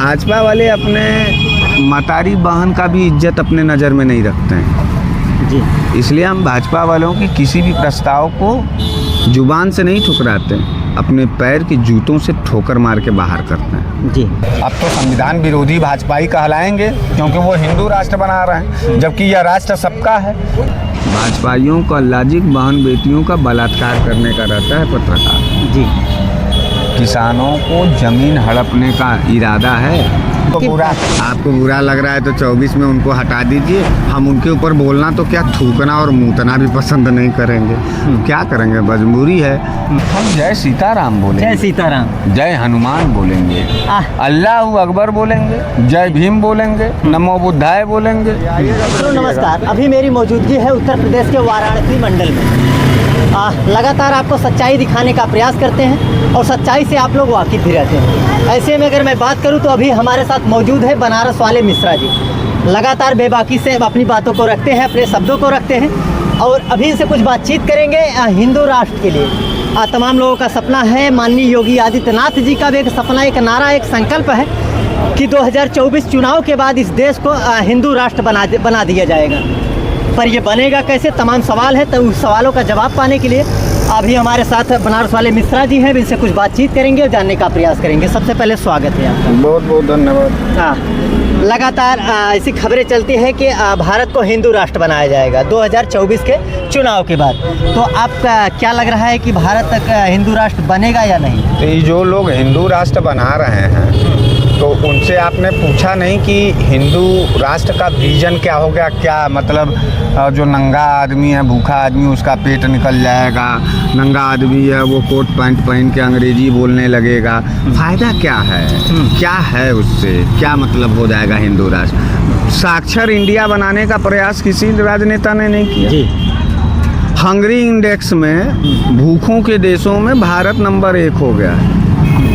भाजपा वाले अपने मतारी बहन का भी इज्जत अपने नज़र में नहीं रखते हैं जी। इसलिए हम भाजपा वालों की किसी भी प्रस्ताव को जुबान से नहीं ठुकराते हैं, अपने पैर की जूतों से ठोकर मार के बाहर करते हैं जी। अब तो संविधान विरोधी भाजपाई कहलाएंगे क्योंकि वो हिंदू राष्ट्र बना रहे हैं, जबकि यह राष्ट्र सबका है। भाजपाइयों का लॉजिक बहन बेटियों का बलात्कार करने का रहता है पत्रकार जी। किसानों को जमीन हड़पने का इरादा है। तो आपको बुरा लग रहा है तो 24 में उनको हटा दीजिए। हम उनके ऊपर बोलना तो क्या थूकना और मूतना भी पसंद नहीं करेंगे। क्या करेंगे, मजबूरी है। हम जय सीताराम बोलेंगे, जय सीताराम, जय हनुमान बोलेंगे, अल्लाह अकबर बोलेंगे, जय भीम बोलेंगे, नमो बुद्धाय बोलेंगे। तो नमस्कार, अभी मेरी मौजूदगी है उत्तर प्रदेश के वाराणसी मंडल में। लगातार आपको सच्चाई दिखाने का प्रयास करते हैं और सच्चाई से आप लोग वाकिफ़ भी रहते हैं। ऐसे में अगर मैं बात करूं तो अभी हमारे साथ मौजूद है बनारस वाले मिश्रा जी। लगातार बेबाकी से अपनी बातों को रखते हैं, अपने शब्दों को रखते हैं और अभी से कुछ बातचीत करेंगे हिंदू राष्ट्र के लिए। तमाम लोगों का सपना है, माननीय योगी आदित्यनाथ जी का भी एक सपना, एक नारा, एक संकल्प है कि 2024 चुनाव के बाद इस देश को हिंदू राष्ट्र बना दिया जाएगा। पर ये बनेगा कैसे, तमाम सवाल है। तो उस सवालों का जवाब पाने के लिए अभी हमारे साथ बनारस वाले मिश्रा जी हैं, इनसे कुछ बातचीत करेंगे और जानने का प्रयास करेंगे। सबसे पहले स्वागत है आपका। बहुत बहुत धन्यवाद। लगातार ऐसी खबरें चलती हैं कि भारत को हिंदू राष्ट्र बनाया जाएगा 2024 के चुनाव के बाद। तो आपका क्या लग रहा है कि भारत तक हिंदू राष्ट्र बनेगा या नहीं? तो ये जो लोग हिंदू राष्ट्र बना रहे हैं तो उनसे आपने पूछा नहीं कि हिंदू राष्ट्र का विजन क्या हो गया, क्या मतलब जो नंगा आदमी है, भूखा आदमी, उसका पेट निकल जाएगा, नंगा आदमी है वो कोट पैंट पहन के अंग्रेजी बोलने लगेगा, फ़ायदा क्या है, क्या है उससे, क्या मतलब हो जाएगा हिंदू राष्ट्र। साक्षर इंडिया बनाने का प्रयास किसी राजनेता ने नहीं किया जी। हंगरी इंडेक्स में भूखों के देशों में भारत नंबर 1 हो गया है।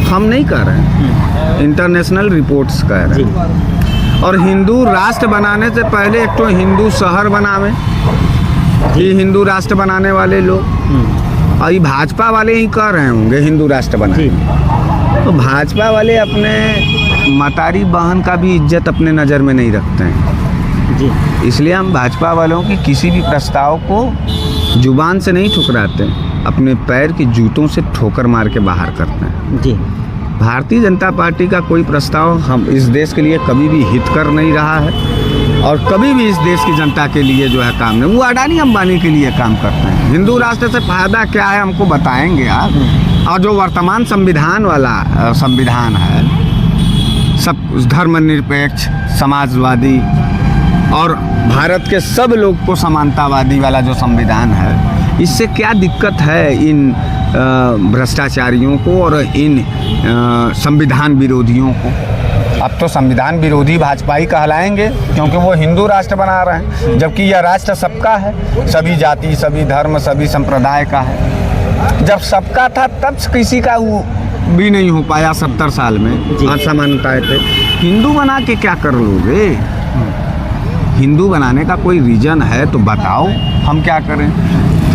हम नहीं कर रहे हैं, इंटरनेशनल रिपोर्ट्स कह रहे हैं। और हिंदू राष्ट्र बनाने से पहले एक तो हिंदू शहर बनावे, ये हिंदू राष्ट्र बनाने वाले लोग, और ये भाजपा वाले ही कर रहे होंगे हिंदू राष्ट्र बनाने। तो भाजपा वाले अपने मतारी बहन का भी इज्जत अपने नज़र में नहीं रखते हैं जी। इसलिए हम भाजपा वालों की किसी भी प्रस्ताव को जुबान से नहीं ठुकराते, अपने पैर की जूतों से ठोकर मार के बाहर करते हैं जी। भारतीय जनता पार्टी का कोई प्रस्ताव हम इस देश के लिए कभी भी हितकर नहीं रहा है और कभी भी इस देश की जनता के लिए जो है काम नहीं। वो अडानी अंबानी के लिए काम करते हैं। हिंदू राष्ट्र से फ़ायदा क्या है हमको बताएंगे आप। और जो वर्तमान संविधान वाला संविधान है, सब धर्मनिरपेक्ष, समाजवादी और भारत के सब लोग को समानतावादी वाला जो संविधान है, इससे क्या दिक्कत है इन भ्रष्टाचारियों को और इन संविधान विरोधियों को। अब तो संविधान विरोधी भाजपाई कहलाएंगे क्योंकि वो हिंदू राष्ट्र बना रहे हैं, जबकि यह राष्ट्र सबका है, सभी जाति, सभी धर्म, सभी संप्रदाय का है। जब सबका था तब किसी का वो भी नहीं हो पाया 70 साल में, असमानताएं थे। हिंदू बना के क्या कर लोगे? हिंदू बनाने का कोई रीजन है तो बताओ, हम क्या करें।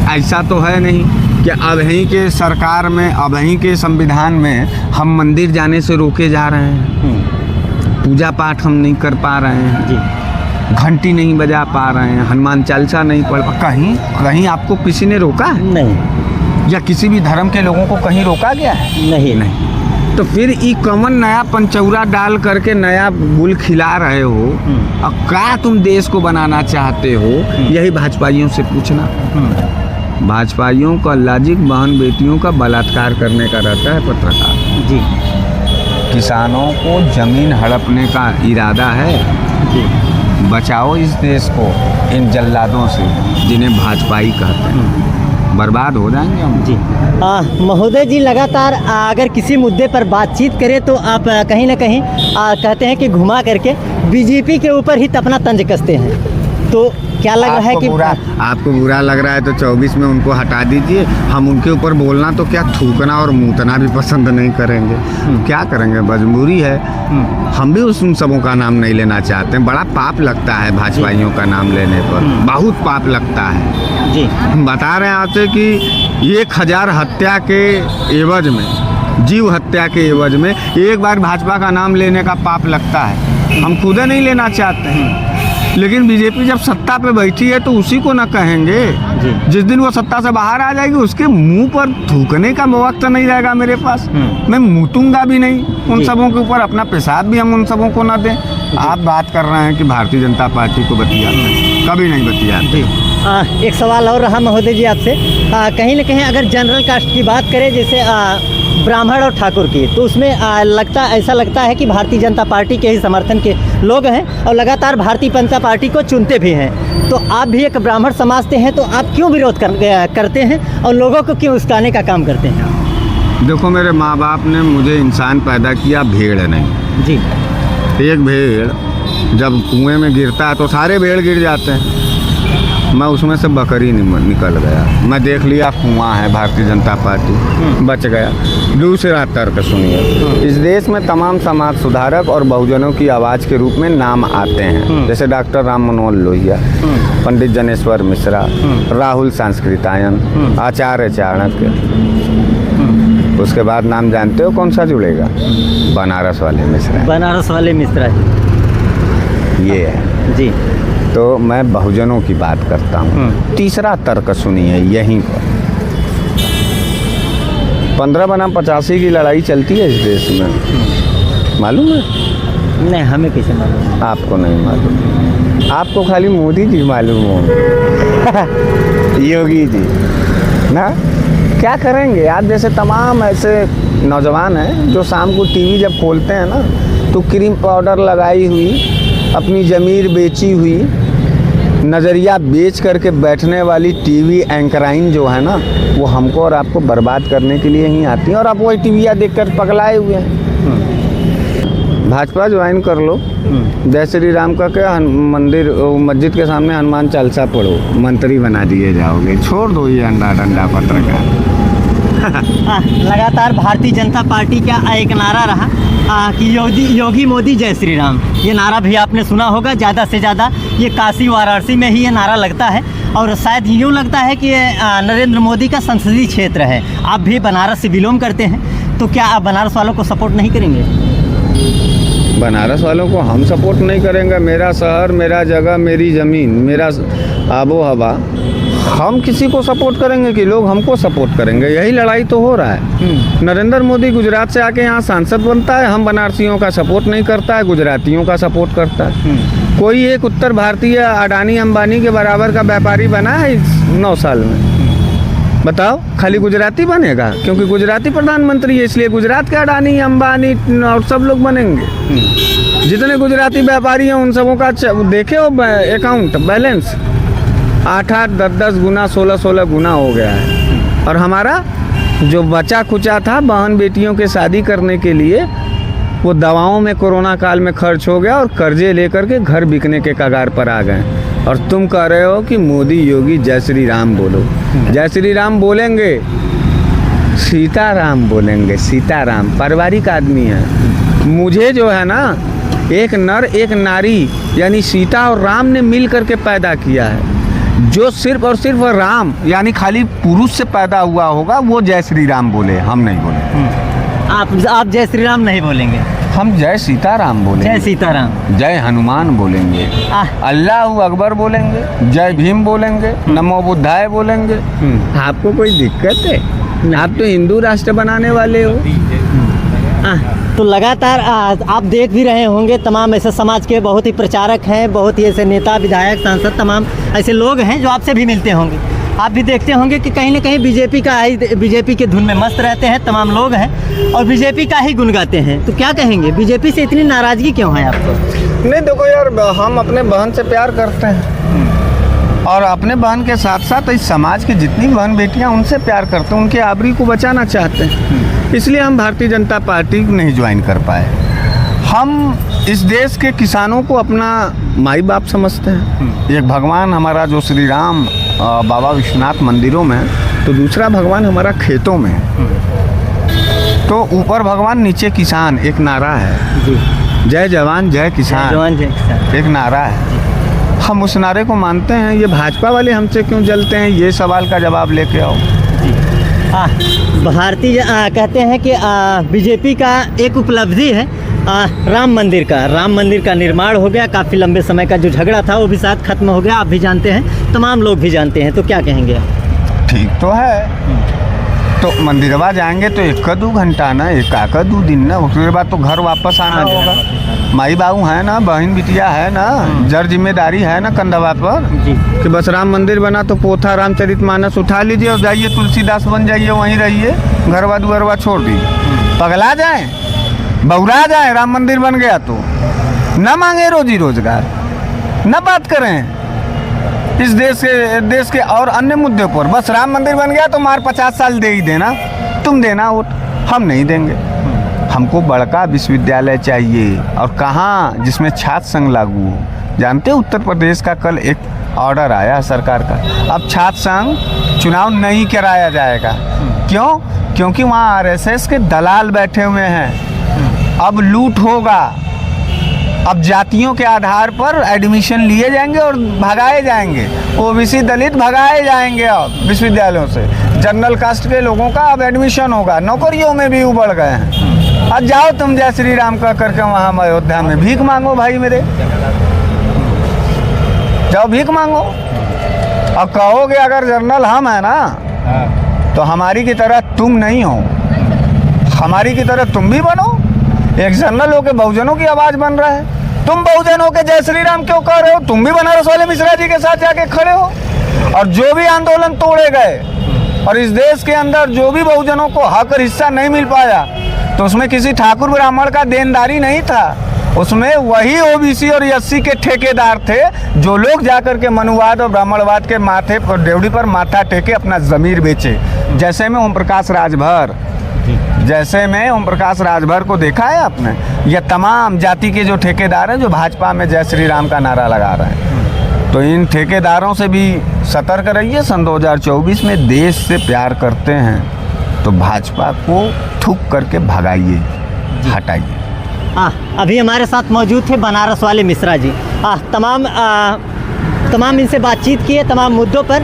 ऐसा तो है नहीं कि अब ही के सरकार में, अब ही के संविधान में हम मंदिर जाने से रोके जा रहे हैं, पूजा पाठ हम नहीं कर पा रहे हैं जी, घंटी नहीं बजा पा रहे हैं, हनुमान चालीसा नहीं पढ़ पा, कहीं आपको किसी ने रोका है? नहीं। या किसी भी धर्म के लोगों को कहीं रोका गया है? नहीं। तो फिर ये कमन नया पंचौरा डाल करके नया गुल खिला रहे हो और क्या तुम देश को बनाना चाहते हो, यही भाजपाइयों से पूछना। भाजपाइयों का लॉजिक बहन बेटियों का बलात्कार करने का रहता है पत्रकार जी। किसानों को जमीन हड़पने का इरादा है जी। बचाओ इस देश को इन जल्लादों से जिन्हें भाजपाई कहते हैं, बर्बाद हो जाएंगे हम जी। महोदय जी, लगातार अगर किसी मुद्दे पर बातचीत करें तो आप कहीं ना कहीं कहते हैं कि घुमा करके बीजेपी के ऊपर ही अपना तंज कसते हैं। तो क्या लग रहा है कि आपको बुरा लग रहा है तो 24 में उनको हटा दीजिए। हम उनके ऊपर बोलना तो क्या थूकना और मूतना भी पसंद नहीं करेंगे। क्या करेंगे, मजबूरी है। हम भी उन सबों का नाम नहीं लेना चाहते हैं। बड़ा पाप लगता है भाजपाइयों का नाम लेने पर, बहुत पाप लगता है जी। हम बता रहे हैं आपसे कि 1000 हत्या के एवज में जीव हत्या के एवज में। एक बार भाजपा का नाम लेने का पाप लगता है, हम खुद नहीं लेना चाहते हैं, लेकिन बीजेपी जब सत्ता पे बैठी है तो उसी को ना कहेंगे। जिस दिन वो सत्ता से बाहर आ जाएगी उसके मुंह पर थूकने का वक्त नहीं रहेगा मेरे पास, मैं मूतूंगा भी नहीं उन सबों के ऊपर, अपना पेशाब भी हम उन सबों को ना दें। आप बात कर रहे हैं कि भारतीय जनता पार्टी को बतियाते हैं, कभी नहीं बतियाते। एक सवाल और रहा महोदय जी आपसे, कहीं ना कहीं अगर जनरल कास्ट की बात करें जैसे ब्राह्मण और ठाकुर की, तो उसमें ऐसा लगता है कि भारतीय जनता पार्टी के ही समर्थन के लोग हैं और लगातार भारतीय जनता पार्टी को चुनते भी हैं। तो आप भी एक ब्राह्मण समाज से हैं, तो आप क्यों विरोध करते हैं और लोगों को क्यों उस्काने का काम करते हैं? देखो, मेरे माँ बाप ने मुझे इंसान पैदा किया, भेड़ नहीं जी। एक भेड़ जब कुएं में गिरता है तो सारे भेड़ गिर जाते हैं, मैं उसमें से बकरी निकल गया, मैं देख लिया कुआं है, भारतीय जनता पार्टी बच गया। दूसरा तर्क सुनिए, इस देश में तमाम समाज सुधारक और बहुजनों की आवाज़ के रूप में नाम आते हैं, जैसे डॉक्टर राम मनोहर लोहिया, पंडित जनेश्वर मिश्रा, राहुल सांस्कृतायन, आचार्य चाणक्य। उसके बाद नाम जानते हो कौन सा जुड़ेगा? बनारस वाले मिश्रा। बनारस वाले मिश्रा जी, ये है जी। तो मैं बहुजनों की बात करता हूँ। तीसरा तर्क सुनिए, यहीं पर 15 बनाम 85 की लड़ाई चलती है इस देश में, मालूम है? नहीं, हमें कैसे मालूम? आपको नहीं मालूम, आपको खाली मोदी जी मालूम होंगे योगी जी ना। क्या करेंगे? आप जैसे तमाम ऐसे नौजवान हैं जो शाम को टीवी जब खोलते हैं ना तो क्रीम पाउडर लगाई हुई, अपनी ज़मीर बेची हुई, नज़रिया बेच करके बैठने वाली टीवी एंकराइन जो है ना, वो हमको और आपको बर्बाद करने के लिए ही आती हैं, और आप वही टीवियाँ देखकर पगलाए हुए हैं। भाजपा ज्वाइन कर लो, जय श्री राम का क्या मंदिर मस्जिद के सामने हनुमान चालीसा पढ़ो, मंत्री बना दिए जाओगे। छोड़ दो ये अंडा डंडा पत्रकार। लगातार भारतीय जनता पार्टी का एक नारा रहा कि योगी मोदी जय श्री राम, ये नारा भी आपने सुना होगा। ज़्यादा से ज़्यादा ये काशी वाराणसी में ही ये नारा लगता है, और शायद यूँ लगता है कि नरेंद्र मोदी का संसदीय क्षेत्र है। आप भी बनारस से बिलोंग करते हैं, तो क्या आप बनारस वालों को सपोर्ट नहीं करेंगे? बनारस वालों को हम सपोर्ट नहीं करेंगे। मेरा शहर, मेरा जगह, मेरी ज़मीन, मेरा आबो हवा, हम किसी को सपोर्ट करेंगे कि लोग हमको सपोर्ट करेंगे? यही लड़ाई तो हो रहा है। नरेंद्र मोदी गुजरात से आके यहाँ सांसद बनता है, हम बनारसियों का सपोर्ट नहीं करता है, गुजरातियों का सपोर्ट करता है। कोई एक उत्तर भारतीय अडानी अंबानी के बराबर का व्यापारी बना है इस 9 साल में? बताओ, खाली गुजराती बनेगा? क्योंकि गुजराती प्रधानमंत्री है इसलिए गुजरात के अडानी अंबानी और सब लोग बनेंगे। जितने गुजराती व्यापारी हैं उन सबों का देखे हो अकाउंट बैलेंस, 8-8, 10-10 गुना, 16-16 गुना हो गया है। और हमारा जो बचा खुचा था बहन बेटियों के शादी करने के लिए, वो दवाओं में कोरोना काल में खर्च हो गया और कर्जे लेकर के घर बिकने के कगार पर आ गए। और तुम कह रहे हो कि मोदी योगी जय श्री राम बोलो। जय श्री राम बोलेंगे, सीताराम बोलेंगे। सीताराम पारिवारिक आदमी है। मुझे जो है ना, एक नर एक नारी यानी सीता और राम ने मिल करके पैदा किया है। जो सिर्फ और सिर्फ राम यानी खाली पुरुष से पैदा हुआ होगा वो जय श्री राम बोले, हम नहीं बोले। आप जय श्री राम नहीं बोलेंगे? हम जय सीताराम बोलेंगे। जय सीताराम। जय हनुमान बोलेंगे, अल्लाह अकबर बोलेंगे, जय भीम बोलेंगे, नमो बुद्धाय बोलेंगे। आपको कोई दिक्कत है? आप तो हिंदू राष्ट्र बनाने वाले हो। तो लगातार आप देख भी रहे होंगे, तमाम ऐसे समाज के बहुत ही प्रचारक हैं, बहुत ही ऐसे नेता, विधायक, सांसद, तमाम ऐसे लोग हैं जो आपसे भी मिलते होंगे। आप भी देखते होंगे कि कहीं ना कहीं बीजेपी के धुन में मस्त रहते हैं तमाम लोग हैं और बीजेपी का ही गुण गाते हैं। तो क्या कहेंगे, बीजेपी से इतनी नाराज़गी क्यों है आपको? नहीं, देखो यार, हम अपने बहन से प्यार करते हैं और अपने बहन के साथ साथ इस समाज की जितनी बहन बेटियां उनसे प्यार करते हैं, उनके आबरू को बचाना चाहते हैं। इसलिए हम भारतीय जनता पार्टी नहीं ज्वाइन कर पाए। हम इस देश के किसानों को अपना माई बाप समझते हैं। एक भगवान हमारा जो श्री राम बाबा विश्वनाथ मंदिरों में, तो दूसरा भगवान हमारा खेतों में। तो ऊपर भगवान, नीचे किसान, एक नारा है, जय जवान जय किसान, जवान जय किसान, एक नारा है। हम उस नारे को मानते हैं। ये भाजपा वाले हमसे क्यों जलते हैं, ये सवाल का जवाब लेके आओ। भारतीय कहते हैं कि बीजेपी का एक उपलब्धि है राम मंदिर का निर्माण हो गया। काफ़ी लंबे समय का जो झगड़ा था वो भी साथ खत्म हो गया, आप भी जानते हैं, तमाम लोग भी जानते हैं, तो क्या कहेंगे आप? ठीक तो है, तो मंदिरवा जाएंगे तो 1-2 घंटा ना, 1-2 दिन ना, उसके बाद तो घर वापस आना होगा। माई बाबू है ना, बहन बिटिया है ना, जर जिम्मेदारी है ना कंधवा पर जी कि बस राम मंदिर बना तो पोथा रामचरितमानस उठा लीजिए और जाइए तुलसीदास बन जाइए, वहीं रहिए, घरवा दुअरवा छोड़ दीजिए। पगला जाए, बौरा जाए, राम मंदिर बन गया तो न मांगे रोजी रोजगार, न बात करें इस देश के और अन्य मुद्दों पर। बस राम मंदिर बन गया तो मार 50 साल दे ही देना, तुम देना वोट, हम नहीं देंगे। हमको बड़का विश्वविद्यालय चाहिए, और कहाँ, जिसमें छात्र संघ लागू हो। जानते हो उत्तर प्रदेश का कल एक ऑर्डर आया सरकार का, अब छात्र संघ चुनाव नहीं कराया जाएगा। क्यों? क्योंकि वहाँ RSS के दलाल बैठे हुए हैं। अब लूट होगा, अब जातियों के आधार पर एडमिशन लिए जाएंगे और भगाए जाएंगे, OBC दलित भगाए जाएंगे अब विश्वविद्यालयों से। जनरल कास्ट के लोगों का अब एडमिशन होगा, नौकरियों में भी उबड़ गए हैं। अब जाओ तुम जय श्री राम का करके वहाँ अयोध्या में भीख मांगो भाई मेरे, जाओ भीख मांगो। अब कहोगे अगर जनरल हम है ना तो हमारी की तरह तुम नहीं हो, हमारी की तरह तुम भी बनो। एक जनरल हो के बहुजनों की आवाज़ बन रहा है, तुम बहुजन हो के जय श्री राम क्यों कह रहे हो? तुम भी बनारस वाले मिश्रा जी के साथ जाके खड़े हो। और जो भी आंदोलन तोड़े गए और इस देश के अंदर जो भी बहुजनों को हक और हिस्सा नहीं मिल पाया, तो उसमें किसी ठाकुर ब्राह्मण का देनदारी नहीं था, उसमें वही OBC और SC के ठेकेदार थे, जो लोग जाकर के मनुवाद और ब्राह्मणवाद के माथे पर, ड्योढ़ी पर माथा टेके अपना ज़मीर बेचे। जैसे में ओम प्रकाश राजभर को देखा है आपने? ये तमाम जाति के जो ठेकेदार हैं जो भाजपा में जय श्री राम का नारा लगा रहे हैं, तो इन ठेकेदारों से भी सतर्क रहिए। सन 2024 में देश से प्यार करते हैं तो भाजपा को थूक करके भगाइए, हटाइए। अभी हमारे साथ मौजूद थे बनारस वाले मिश्रा जी। तमाम इनसे बातचीत की है, तमाम मुद्दों पर,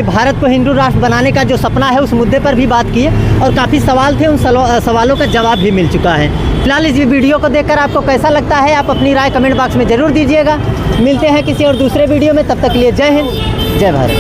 भारत को हिंदू राष्ट्र बनाने का जो सपना है उस मुद्दे पर भी बात की है, और काफ़ी सवाल थे, उन सवालों का जवाब भी मिल चुका है। फिलहाल इस वीडियो को देखकर आपको कैसा लगता है, आप अपनी राय कमेंट बॉक्स में ज़रूर दीजिएगा। मिलते हैं किसी और दूसरे वीडियो में, तब तक के लिए जय हिंद, जय भारत।